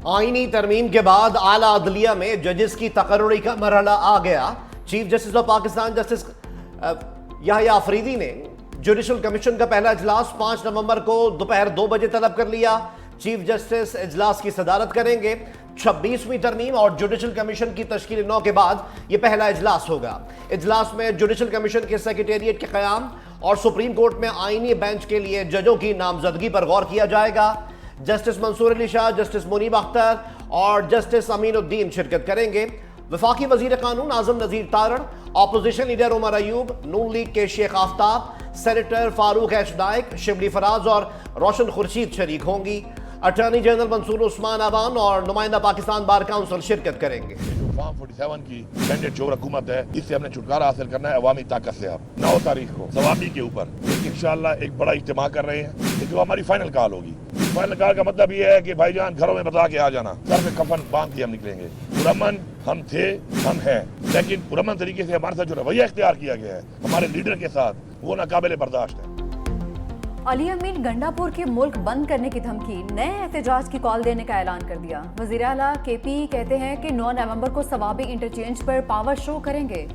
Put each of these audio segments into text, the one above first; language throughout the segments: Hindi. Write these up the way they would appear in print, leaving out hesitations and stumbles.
आईनी तरमीम के बाद आला अदलिया में जजेस की तकर्रुरी का मरहला आ गया। Chief justice of Pakistan justice Yahya Afridi ने जुडिशल कमीशन का पहला इजलास 5 नवंबर को दोपहर 2 बजे तलब कर लिया। चीफ जस्टिस इजलास की सदारत करेंगे। 26वीं तरमीम और जुडिशल कमीशन की तश्कील 9 के बाद यह पहला इजलास होगा। इजलास में जुडिशल कमीशन के सेक्रेटेरिएट के क़याम और सुप्रीम कोर्ट में आईनी बेंच के लिए जजों की नामजदगी पर गौर किया जाएगा। जस्टिस मंसूर अली शाह, जस्टिस मुनीब अख्तर और जस्टिस अमीनुद्दीन शिरकत करेंगे। वफाकी वजीर कानून आजम नजीर तारण, अपोजिशन लीडर उमर अयूब, नून लीग के शेख आफ्ताब, सेनेटर फारूक एच नाइक, शिबली फराज और रोशन खुर्शीद शरीक होंगी। अटॉर्नी जनरल मंसूर उस्मान अवान और नुमाइंदा पाकिस्तान बार काउंसिल शिरकत करेंगे। फॉर्म 47 की कैंडिडेट जो हुकूमत है, इससे हमने छुटकारा हासिल करना है अवामी ताकत से। अब 9 तारीख को सवाबी के ऊपर इंशाअल्लाह एक बड़ा इज्तिमा कर रहे हैं, जो हमारी फाइनल कॉल होगी। फाइनल कॉल का मतलब ये है कि भाईजान घरों में बता के आ जाना, सर पे कफन बांध के हम निकलेंगे। पुरअमन हम थे, हम हैं, लेकिन पुरअमन तरीके से हमारे साथ जो रवैया इख्तियार किया गया है हमारे लीडर के साथ, वो नाकाबिले बर्दाश्त है। अली अमीन गंडापुर के मुल्क बंद करने की धमकी, नए एहतजाज की कॉल देने का ऐलान कर दिया। वज़ीर आला केपी कहते हैं कि 9 नवंबर को सवाबी इंटरचेंज पर पावर शो करेंगे।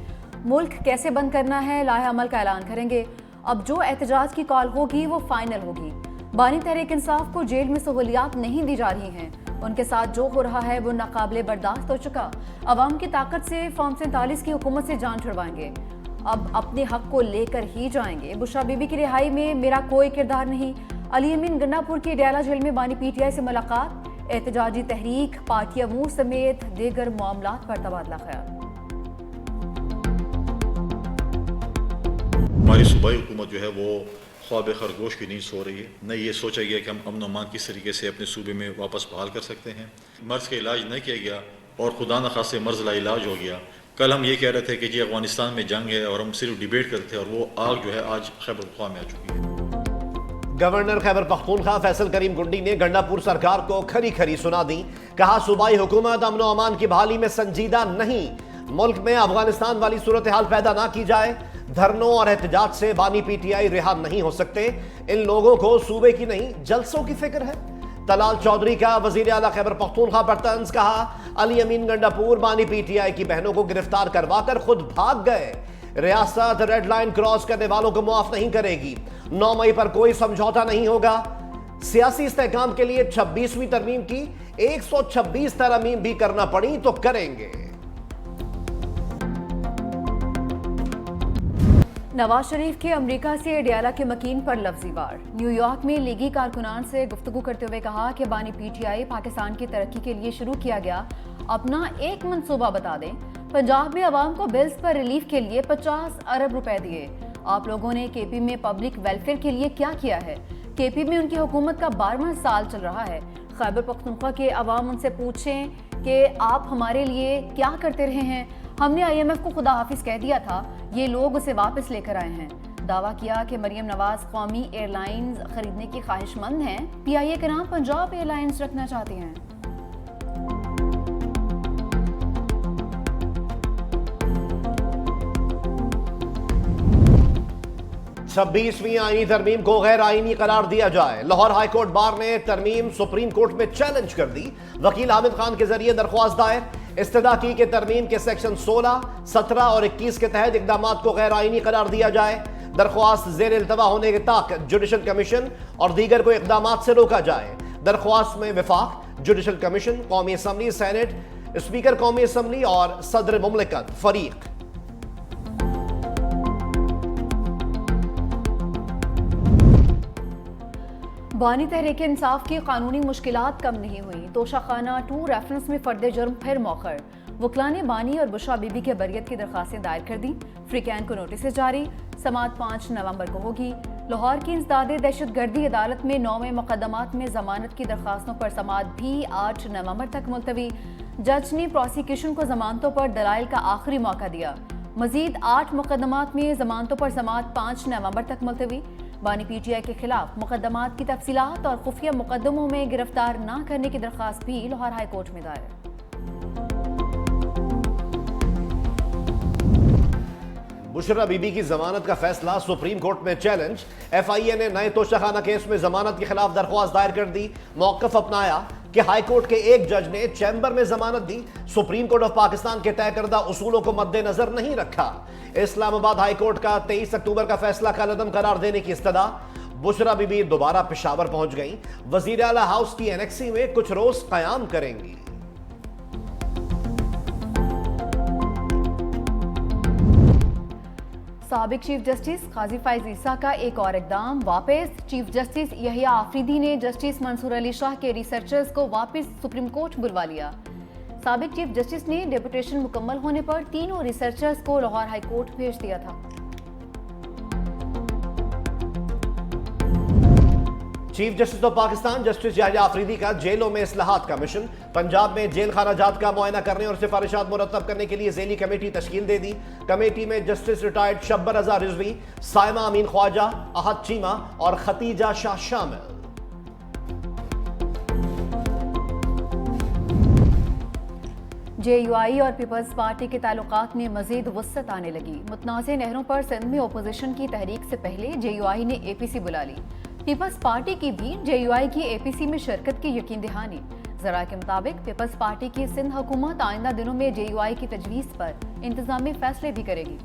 मुल्क कैसे बंद करना है, लाहे अमल का ऐलान करेंगे। अब जो एहतजाज की कॉल होगी वो फाइनल होगी। बानी तहरीक इंसाफ को जेल में सहूलियात नहीं दी जा रही हैं। उनके साथ जो हो रहा है वो नाकाबिले बर्दाश्त हो चुका। अवाम की ताकत से फॉर्म 47 की हुकूमत से जान छुड़वाएंगे। अब अपने हक को लेकर ही जाएंगे। बुशरा बीबी की रिहाई में मेरा कोई किरदार नहीं। अली अमीन गंडापुर की डयाला जेल में बानी पीटीआई से मुलाकात। एहतजाजी तहरीक, पार्टी अमूर समेत दीगर मामलात पर तबादला ख्याल। हमारी सूबाई हुकूमत जो है वो ख्वाब खरगोश की नींद सो रही है। न ये सोचा गया कि हम अमन अमान किस तरीके से अपने सूबे में वापस बहाल कर सकते हैं। मर्ज़ का इलाज न किया गया और खुदा न खासे मर्ज़ ला इलाज हो गया। कल हम ये कह रहे थे कि जी अफगानिस्तान में जंग है और हम सिर्फ डिबेट करते थे, और वो आग जो है आज खैबर पख्तूनख्वा में आ चुकी है। गवर्नर खैबर पख्तूनख्वा फैसल करीम गुंडी ने गंडापुर सरकार को खरी खरी सुना दी। कहा सूबाई हुकूमत अमन अमान की बहाली में संजीदा नहीं। मुल्क में अफगानिस्तान वाली सूरत हाल पैदा ना की जाए। धरनों और एहतजाज से बानी पीटीआई रिहा नहीं हो सकते। इन लोगों को सूबे की नहीं जलसों की फिक्र है। तलाल चौधरी का वजीर आला खैबर पख्तूनख्वा पर तंज। कहा अली अमीन गंडापुर बानी पीटीआई की बहनों को गिरफ्तार करवाकर खुद भाग गए। रियासत रेड लाइन क्रॉस करने वालों को मुआफ नहीं करेगी। 9 मई पर कोई समझौता नहीं होगा। सियासी इस्तेहकाम के लिए 26वीं तरमीम की 126 तरमीम भी करना पड़ी तो करेंगे। नवाज शरीफ के अमेरिका से डयाला के मकीन पर लफ्जी वार। न्यूयॉर्क में लीगी कारकुनान से गुफ्तगू करते हुए कहा कि बानी पीटीआई पाकिस्तान की तरक्की के लिए शुरू किया गया अपना एक मंसूबा बता दें। पंजाब में अवाम को बिल्स पर रिलीफ के लिए 50 अरब रुपए दिए। आप लोगों ने केपी में पब्लिक वेलफेयर के लिए क्या किया है? केपी में उनकी हुकूमत का 12वां साल चल रहा है। खैबर पख्तूनख्वा के अवाम उनसे पूछें कि आप हमारे लिए क्या करते रहे हैं। हमने IMF को खुदा हाफिज कह दिया था, ये लोग उसे वापस लेकर आए हैं। दावा किया कि मरियम नवाज कौमी एयरलाइंस खरीदने की ख्वाहिशमंद हैं। PIA के नाम पंजाब एयरलाइंस रखना चाहती हैं। 26वीं आईनी तरमीम को गैर आईनी करार दिया जाए। लाहौर हाईकोर्ट बार ने तरमीम सुप्रीम कोर्ट में चैलेंज कर दी। वकील हामिद खान के जरिए दरख्वास्त दायर। इस्तदा की कि तरमीम के सेक्शन 16, 17 और 21 के तहत इकदाम को गैर आईनी करार दिया जाए। दरख्वास्त जेर इल्तवा होने के तक जुडिशल कमीशन और दीगर को इकदाम से रोका जाए। दरख्वास्त में विफाक, जुडिशल कमीशन, कौमी असम्बली, सेनेट, स्पीकर कौमी असम्बली और सदर मुमलिकत फरीक। बानी तहरीक इंसाफ की कानूनी मुश्किलात कम नहीं हुई। तोशाखाना 2 रेफरेंस में फर्द जुर्म फिर मौखर। वकला ने बानी और बुशरा बीबी के बरियत की दरखास्तें दायर कर दी। फ्रीकैन को नोटिस जारी। समात 5 नवंबर को होगी। लाहौर की इंसदादे दहशतगर्दी अदालत में 9वें मुकदमात में जमानत की दरखास्तों पर समात भी 8 नवंबर तक मुलतवी। जज ने प्रोसिक्यूशन को जमानतों पर दलाइल का आखिरी मौका दिया। मजीद 8 मुकदमात में जमानतों पर समात 5 नवंबर तक मुलतवी। बानी पीटीआई के खिलाफ मुकदमात की तफसीलात और खुफिया मुकदमों में गिरफ्तार न करने की दरख्वास्त भी लाहौर हाई कोर्ट में दायर। बुशरा बीबी की जमानत का फैसला सुप्रीम कोर्ट में चैलेंज। एफआईए ने नए तोशाखाना केस में जमानत के खिलाफ दरख्वास्त दायर कर दी। मौकफ अपनाया कि हाई कोर्ट के एक जज ने चैम्बर में जमानत दी। सुप्रीम कोर्ट ऑफ पाकिस्तान के तय करदा उसूलों को मद्देनजर नहीं रखा। इस्लामाबाद हाई कोर्ट का 23 अक्टूबर का फैसला कलअदम करार देने की इस्तदा। बुशरा बीबी दोबारा पेशावर पहुंच गई। वजीर आला हाउस की एनेक्सी में कुछ रोज कयाम करेंगी। साबिक चीफ जस्टिस काजी फाइज ईसा का एक और इकदाम वापस। चीफ जस्टिस यहिया आफरीदी ने जस्टिस मंसूर अली शाह के रिसर्चर्स को वापस सुप्रीम कोर्ट बुलवा लिया। साबिक चीफ जस्टिस ने डेपुटेशन मुकम्मल होने पर तीनों रिसर्चर्स को लाहौर हाई कोर्ट भेज दिया था। Chief justice of Pakistan justice Yahya Afridi का जेलों में इस्लाहात का मिशन। पंजाब में जेल खाना जात का मुआयना करने और सिफारिशात मुरतब करने के लिए ज़ेली कमेटी तश्कील दे दी। कमेटी में जस्टिस रिटायर्ड शब्बर रजा रिजवी, साइमा अमीन ख्वाजा, अहद चीमा और खतीजा शाह शामिल। JUI और पीपल्स पार्टी के ताल्लुकात में मजीद वुसअत आने लगी। मुतनाज़े नहरों पर सिंध में ओपोजिशन की तहरीक से पहले JUI ने APC बुला ली। पीपल्स पार्टी की भी JUI की APC में शिरकत की यकीन दहानी। जरा के मुताबिक पीपल्स पार्टी की सिंध हुकूमत आइंदा दिनों में JUI की तजवीज़ पर इंतजामी फैसले भी करेगी।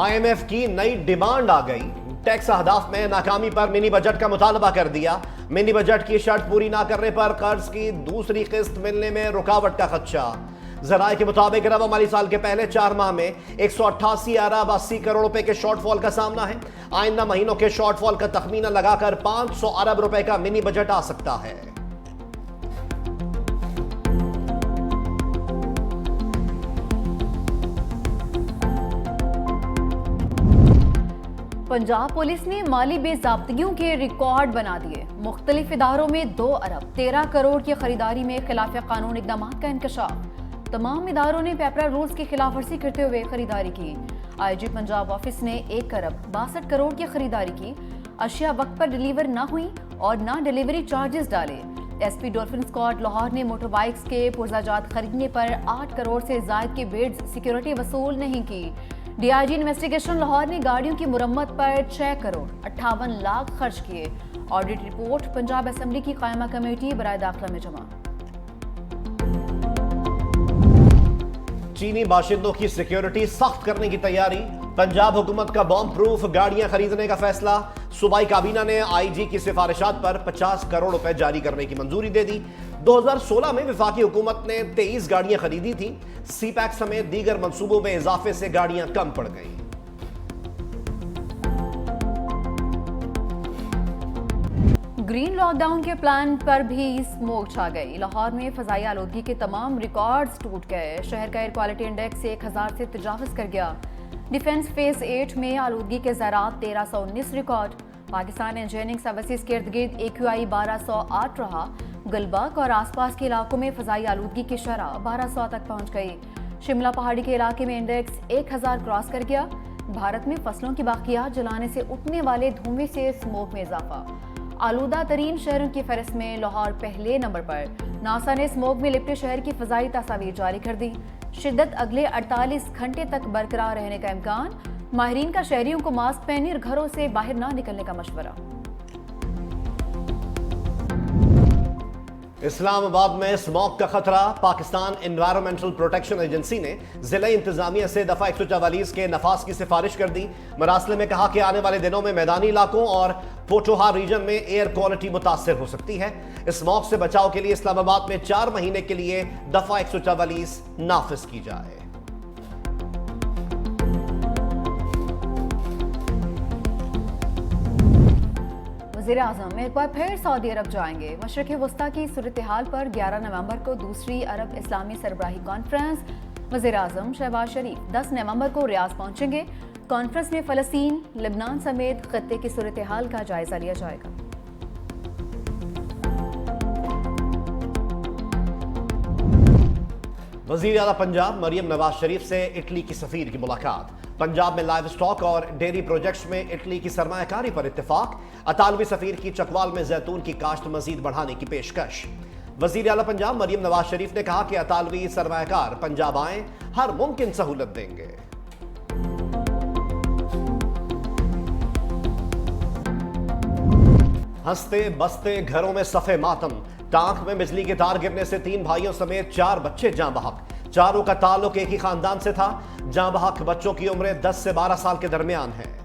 IMF की नई डिमांड आ गई। टैक्स अहदाफ में नाकामी पर मिनी बजट का मुतालबा कर दिया। मिनी बजट की शर्त पूरी ना करने पर कर्ज की दूसरी किस्त मिलने में रुकावट का खदशा। जराये के मुताबिक रवा माली साल के पहले 4 माह में 188 अरब 80 करोड़ रुपए के शॉर्टफॉल का सामना है। आइंदा महीनों के शॉर्टफॉल का तखमीना लगाकर 500 अरब रुपए का मिनी बजट आ सकता है। पंजाब पुलिस ने माली बेज़ाब्तगियों के रिकॉर्ड बना दिए। मुख्तलिफ इदारों में 2 अरब 13 करोड़ की खरीदारी में खिलाफ कानून इकदाम का इंकशाफ। तमाम इदारों ने पेपरा रूल्स की खिलाफ वर्जी करते हुए खरीदारी की। IG पंजाब ऑफिस ने 1 अरब 62 करोड़ की खरीदारी की। अशिया वक्त पर डिलीवर ना हुई और ना डिलीवरी चार्जेस डाले। SP डॉल्फिन स्क्वाड लाहौर ने मोटर बाइक्स के पुर्जाजात खरीदने पर 8 करोड़ से जायद के बिड्स सिक्योरिटी वसूल नहीं की। DIG इन्वेस्टिगेशन लाहौर ने गाड़ियों की मुरम्मत पर 6 करोड़ 58 लाख खर्च किए। ऑडिट रिपोर्ट पंजाब असेंबली की कायमा कमेटी बराए दाखिला में जमा। चीनी बाशिंदों की सिक्योरिटी सख्त करने की तैयारी। पंजाब हुकूमत का बॉम्ब प्रूफ गाड़ियां खरीदने का फैसला। सूबाई काबीना ने IG की सिफारिशात पर 50 करोड़ रुपए जारी करने की मंजूरी दे दी। 2016 में विफाकी हुकूमत ने 23 गाड़ियां खरीदी थी। CPAC समेत दीगर मंसूबों में इजाफे से गाड़ियां कम पड़ गई। ग्रीन लॉकडाउन के प्लान पर भी स्मोक छा गई। लाहौर में फजाई आलूदगी के तमाम रिकॉर्ड्स टूट गए। शहर का एयर क्वालिटी इंडेक्स 1000 से तजावज़ कर गया। डिफेंस फेज 8 में आलूदगी के ज़रात 1319 रिकॉर्ड। पाकिस्तान इंजीनियरिंग सर्विसेज के इर्द गिर्द AQI 1208 रहा। गुलबर्ग और आसपास के इलाकों में फजाई आलूदगी की शरह 1200 तक पहुंच गई। शिमला पहाड़ी के इलाके में इंडेक्स 1000 क्रॉस कर गया। भारत में फसलों की बाकियात जलाने से उठने वाले धुएं से स्मोक में इजाफा। आलूदा तरीन शहरों की फहरिस्त में लाहौर पहले नंबर पर। नासा ने स्मोक में लिपटे शहर की फजाई तस्वीर जारी कर दी। शिद्दत अगले 48 घंटे तक बरकरार रहने का इम्कान। माहिरीन का शहरियों को मास्क पहने और घरों से बाहर ना निकलने का मशवरा। इस्लामाबाद में स्मॉग का खतरा। पाकिस्तान एनवायरमेंटल प्रोटेक्शन एजेंसी ने जिला इंतजामिया से दफा 144 के नफाज की सिफारिश कर दी। मरासले में कहा कि आने वाले दिनों में मैदानी इलाकों और पोटोहा रीजन में एयर क्वालिटी मुतासर हो सकती है। स्मॉग से बचाव के लिए इस्लामाबाद में 4 महीने के लिए दफा 144 नाफिज की जाए। वज़ीर आज़म एक बार फिर सऊदी अरब जाएंगे। मशरिक़ वस्ता की सूरत हाल पर 11 नवंबर को दूसरी अरब इस्लामी सरबराही कॉन्फ्रेंस। वज़ीर आज़म शहबाज शरीफ 10 नवंबर को रियाद पहुंचेंगे। कॉन्फ्रेंस में फ़लस्तीन, लेबनान समेत खत्ते की सूरत हाल का जायजा लिया जाएगा। वज़ीर आला पंजाब मरियम नवाज शरीफ से इटली की सफीर की मुलाकात। पंजाब में लाइव स्टॉक और डेयरी प्रोजेक्ट्स में इटली की सरमायाकारी पर इत्तेफाक। अतालवी सफीर की चकवाल में जैतून की काश्त मजीद बढ़ाने की पेशकश। वजीर आला पंजाब मरियम नवाज शरीफ ने कहा कि अतालवी सरमायाकार पंजाब आए, हर मुमकिन सहूलत देंगे। हंसते बसते घरों में सफे मातम, टांक में बिजली के तार गिरने से 3 भाइयों समेत 4 बच्चे जाँ बहक। चारों का ताल्लुक एक ही खानदान से था। जाँ बहक बच्चों की उम्र 10 से 12 साल के दरमियान है।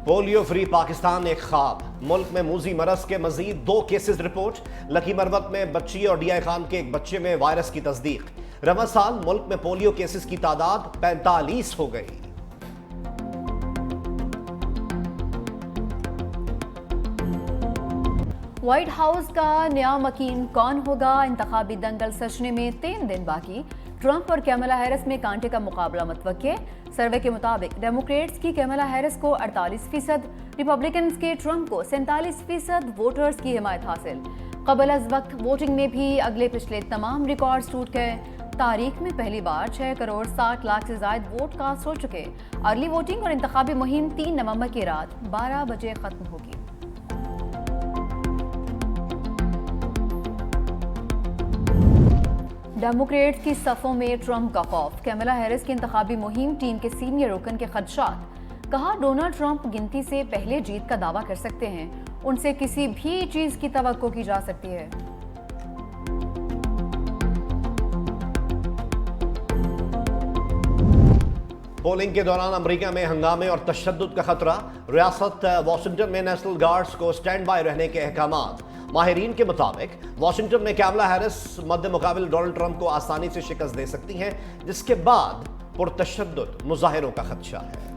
पोलियो फ्री पाकिस्तान एक ख्वाब, मुल्क में मूजी मरज के मजीद 2 केसेस रिपोर्ट। लकी मरवत में बच्ची और डीआई खान के एक बच्चे में वायरस की तस्दीक। रवा साल मुल्क में पोलियो केसेस की तादाद 45 हो गई। व्हाइट हाउस का नया मकीन कौन होगा? इंतखाबी दंगल सजने में 3 दिन बाकी। ट्रंप और कैमला हैरिस में कांटे का मुकाबला मुतवक्के। सर्वे के मुताबिक डेमोक्रेट्स की कैमला हैरिस को 48%, रिपब्लिकन्स के ट्रंप को 47% वोटर्स की हिमायत हासिल। कबल अज वक्त वोटिंग में भी अगले पिछले तमाम रिकॉर्ड्स टूट गए। तारीख में पहली बार 6 करोड़ 60 लाख से ज्यादा वोट कास्ट हो चुके। अर्ली वोटिंग और इंतखाबी मुहिम 3 नवंबर की रात 12 बजे खत्म होगी। डेमोक्रेट्स की सफ़ों में ट्रंप का खौफ, कैमला हैरिस की इंतखाबी मुहिम टीम के सीनियर रुकन के खदशात। कहा डोनाल्ड ट्रंप गिनती से पहले जीत का दावा कर सकते हैं, उनसे किसी भी चीज की तवक्को की जा सकती है। पोलिंग के दौरान अमेरिका में हंगामे और तशद्दुद का खतरा। रियासत वाशिंगटन में नेशनल गार्ड्स को स्टैंड बाय रहने के अहकामात। माहिरीन के मुताबिक वाशिंगटन में कैमला हैरिस मद्दे मुकाबिल डोनाल्ड ट्रंप को आसानी से शिकस्त दे सकती हैं, जिसके बाद पुरतशद्दुद मुजाहिरों का खदशा है।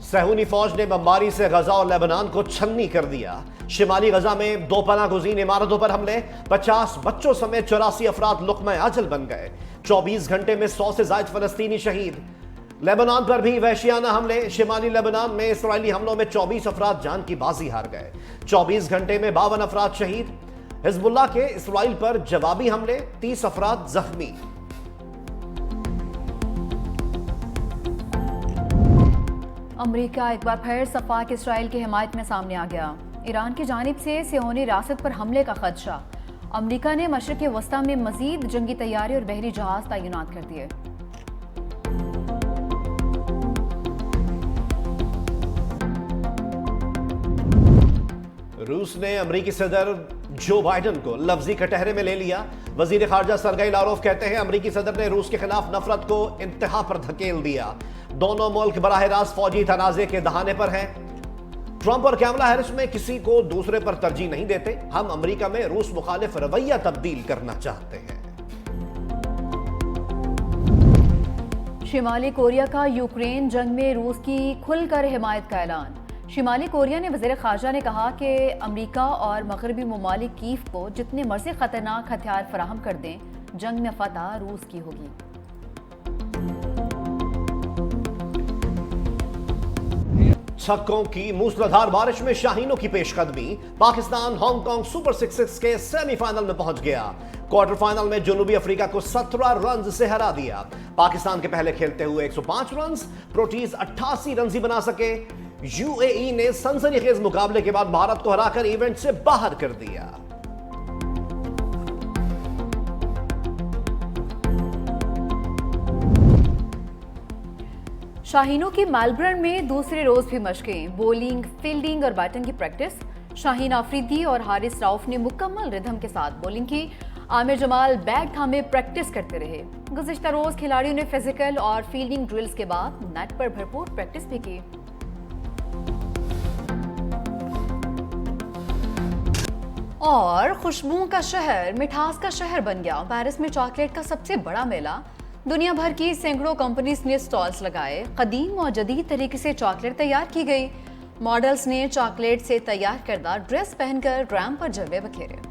सहूनी फौज ने बमबारी से गजा और लेबनान को छन्नी कर दिया। शिमाली गजा में 2 पनाह गुज़ीन इमारतों पर हमले, 50 बच्चों समेत 84 अफराद लुक़्मा अजल बन गए। 24 घंटे में 100 से ज़ायद फ़लस्तीनी शहीद। लेबनान पर भी वहशियाना हमले। शिमाली लेबनान में इसराइली हमलों में 24 अफराद जान की बाजी हार गए। 24 घंटे में 52 अफराद शहीद। हिज़्बुल्लाह के इसराइल पर जवाबी हमले, 30 अफराद जख्मी। अमेरिका एक बार फिर सफाक इसराइल की हिमायत में सामने आ गया। ईरान की जानिब से सियोनी रियासत पर हमले का खदशा। अमेरिका ने मशरिक़ वस्ता में मजीद जंगी तैयारी और बहरी जहाज तैनात कर दिए। रूस ने अमेरिकी सदर जो बाइडन को लफ्जी कटहरे में ले लिया। वजीर खारजा सरगई लारोव कहते हैं अमेरिकी सदर ने रूस के खिलाफ नफरत को इंतहा पर धकेल दिया। दोनों मुल्क बराह रास्त फौजी तनाज़े के दहाने पर हैं। ट्रंप और कैमला हैरिस में किसी को दूसरे पर तरजीह नहीं देते। हम अमेरिका में रूस मुखालिफ रवैया तब्दील करना चाहते हैं। शिमाली कोरिया का यूक्रेन जंग में रूस की खुलकर हिमायत का ऐलान। शिमाली कोरिया ने वज़ीर ख़ारजा ने कहा कि अमेरिका और मगरबी ममालिक कीव को जितने मर्जी खतरनाक हथियार फराहम कर दें, जंग में फतह रूस की होगी। छक्कों की मूसलाधार बारिश में शाहीनों की पेशकदमी। पाकिस्तान हांगकांग सुपर 6 के सेमीफाइनल में पहुंच गया। क्वार्टर फाइनल में जनूबी अफ्रीका को 17 रन से हरा दिया। पाकिस्तान के पहले खेलते हुए 105 रन, प्रोटीज 88 रन ही बना सके। यूएई ने सनसनीखेज मुकाबले के बाद भारत को हराकर इवेंट से बाहर कर दिया। शाहीनों की मेलबर्न में दूसरे रोज भी मशकें, बॉलिंग, फील्डिंग और बैटिंग की प्रैक्टिस। शाहीन आफरीदी और हारिस राउफ ने मुकम्मल रिदम के साथ बॉलिंग की। आमिर जमाल बैट थामे प्रैक्टिस करते रहे। गुज़िश्ता रोज खिलाड़ियों ने फिजिकल और फील्डिंग ड्रिल्स के बाद नेट पर भरपूर प्रैक्टिस भी की। और खुशबुओं का शहर, मिठास का शहर बन गया। पेरिस में चॉकलेट का सबसे बड़ा मेला। दुनिया भर की सैकड़ों कंपनीज ने स्टॉल्स लगाए। कदीम और जदीद तरीके से चॉकलेट तैयार की गई। मॉडल्स ने चॉकलेट से तैयार करदा ड्रेस पहनकर रैंप पर जलवे बखेरे।